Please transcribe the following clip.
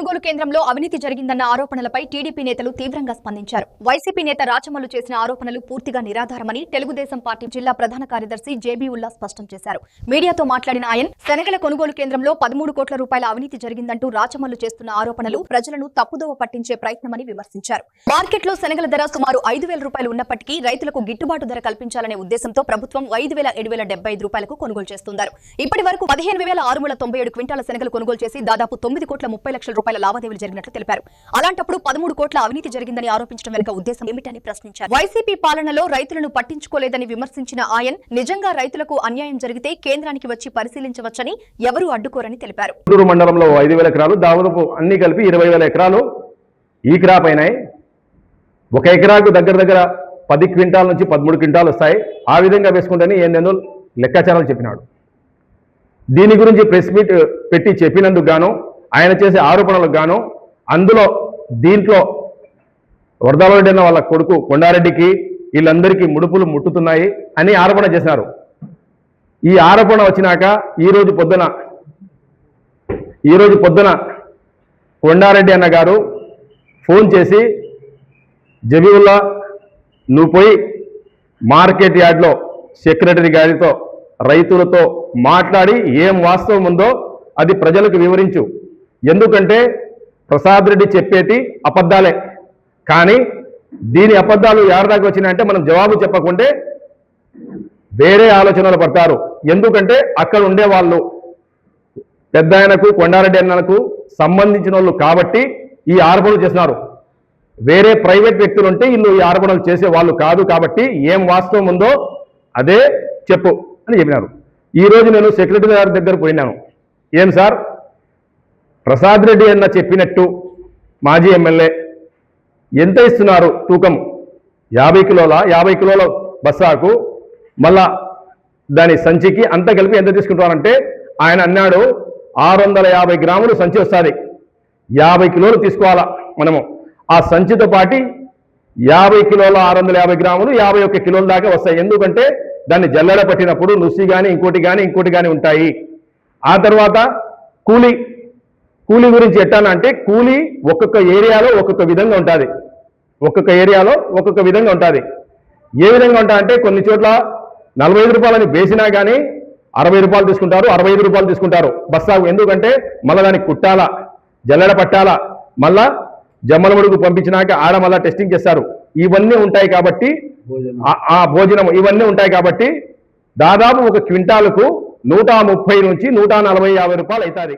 కొనుగోలు కేంద్రంలో అవినీతి జరిగిందన్న ఆరోపణలపై టీడీపీ నేతలు తీవ్రంగా స్పందించారు. వైసీపీ నేత రాచమల్లు చేసిన ఆరోపణలు పూర్తిగా నిరాధారమని తెలుగుదేశం పార్టీ జిల్లా ప్రధాన కార్యదర్శి జేబీ ఉల్లా స్పష్టం చేశారు. మీడియాతో మాట్లాడిన ఆయన శనగల కొనుగోలు కేంద్రంలో 13 కోట్ల రూపాయల అవినీతి జరిగిందంటూ రాచమల్లు చేస్తున్న ఆరోపణలు ప్రజలను తప్పుదోవ పట్టించే ప్రయత్నమని విమర్శించారు. మార్కెట్లో శనగల ధర సుమారు 5,000 రూపాయలు ఉన్నప్పటికీ రైతులకు గిట్టుబాటు ధర కల్పించాలనే ఉద్దేశంతో ప్రభుత్వం 5,775 రూపాయలకు కొనుగోలు చేస్తున్నారు. ఇప్పటి వరకు 15,697 క్వింటాల శనగలు కొనుగోలు చేసి దాదాపు 9 కోట్ల 30 లక్షల రూపాయల లావాదేవీలు జరిగినట్లు తెలిపారు. అలాంటప్పుడు 13 కోట్ల అవినీతి జరిగిందని ఆరోపించడం వెనుక ఉద్దేశం ఏమిటని ప్రశ్నించారు. వైసీపీ పాలనలో రైతులను పట్టించుకోలేదని విమర్శించిన ఆయన నిజంగా రైతులకు అన్యాయం జరిగితే కేంద్రానికి వచ్చి పరిశీలించవచ్చని ఎవరూ అడ్డుకోరని తెలిపారు. గుంటూరు మండలంలో 5,000 ఎకరాలు దాదాపు అన్ని కలిపి 20,000 ఎకరాలు ఈ క్రాప్ అయినాయి. ఒక ఎకరాకు దగ్గర 10 క్వింటాల నుంచి 13 క్వింటాలు వస్తాయి. ఆ విధంగా వేసుకుంటేనే ఏందేందో లెక్కాచారాలు చెప్పినాడు. దీని గురించి ప్రెస్ మీట్ పెట్టి చెప్పినందుకు గాను ఆయన చేసే ఆరోపణలకు గాను దీంట్లో వరదరెడ్డి అన్న వాళ్ళ కొడుకు కొండారెడ్డికి వీళ్ళందరికీ ముడుపులు ముట్టుతున్నాయి అని ఆరోపణ చేశారు. ఈ ఆరోపణ వచ్చినాక ఈరోజు పొద్దున కొండారెడ్డి అన్న గారు ఫోన్ చేసి జబీవుల్లా నువ్వు పోయి మార్కెట్ యార్డ్లో సెక్రటరీ గారితో రైతులతో మాట్లాడి ఏం వాస్తవం ఉందో అది ప్రజలకు వివరించు. ఎందుకంటే ప్రసాద్ రెడ్డి చెప్పేటి అబద్ధాలే, కానీ దీని అబద్ధాలు ఎవరిదాకా వచ్చినాయంటే మనం జవాబు చెప్పకుంటే వేరే ఆలోచనలు పడతారు. ఎందుకంటే అక్కడ ఉండే వాళ్ళు పెద్ద ఆయనకు కొండారెడ్డి అన్నకు సంబంధించిన వాళ్ళు కాబట్టి ఈ ఆరోపణలు చేస్తున్నారు. వేరే ప్రైవేట్ వ్యక్తులు ఉంటే వీళ్ళు ఈ ఆరోపణలు చేసే వాళ్ళు కాదు. కాబట్టి ఏం వాస్తవం ఉందో అదే చెప్పు అని చెప్పినారు. ఈరోజు నేను సెక్రటరీ గారి దగ్గర పోయినాను. ఏం సార్, ప్రసాద్ రెడ్డి అన్న చెప్పినట్టు మాజీ ఎమ్మెల్యే ఎంత ఇస్తున్నారు తూకం? 50 కిలోల బస్సాకు మళ్ళా దాని సంచికి అంత కలిపి ఎంత తీసుకుంటారంటే ఆయన అన్నాడు 650 గ్రాములు సంచి వస్తుంది. 50 కిలోలు తీసుకోవాలా మనము. ఆ సంచితో పాటి 50 కిలోల 650 గ్రాములు 51 కిలోల దాకా వస్తాయి. ఎందుకంటే దాన్ని జల్లెడ పట్టినప్పుడు నుసి కానీ ఇంకోటి కానీ ఉంటాయి. ఆ తర్వాత కూలీ గురించి ఎట్టానంటే కూలీ ఒక్కొక్క ఏరియాలో ఒక్కొక్క విధంగా ఉంటుంది. ఏ విధంగా ఉంటాయంటే కొన్ని చోట్ల 45 రూపాయలని వేసినా కానీ 60 రూపాయలు తీసుకుంటారు, 65 రూపాయలు తీసుకుంటారు బస్సాకు. ఎందుకంటే మళ్ళీ దానికి కుట్టాలా, జల్లెడ పట్టాలా, మళ్ళా జమ్మలమడుగు పంపించినాక ఆడ మళ్ళా టెస్టింగ్ చేస్తారు. ఇవన్నీ ఉంటాయి కాబట్టి భోజనం ఇవన్నీ ఉంటాయి కాబట్టి దాదాపు ఒక క్వింటాలకు 130 నుంచి 140-150 రూపాయలు అవుతుంది.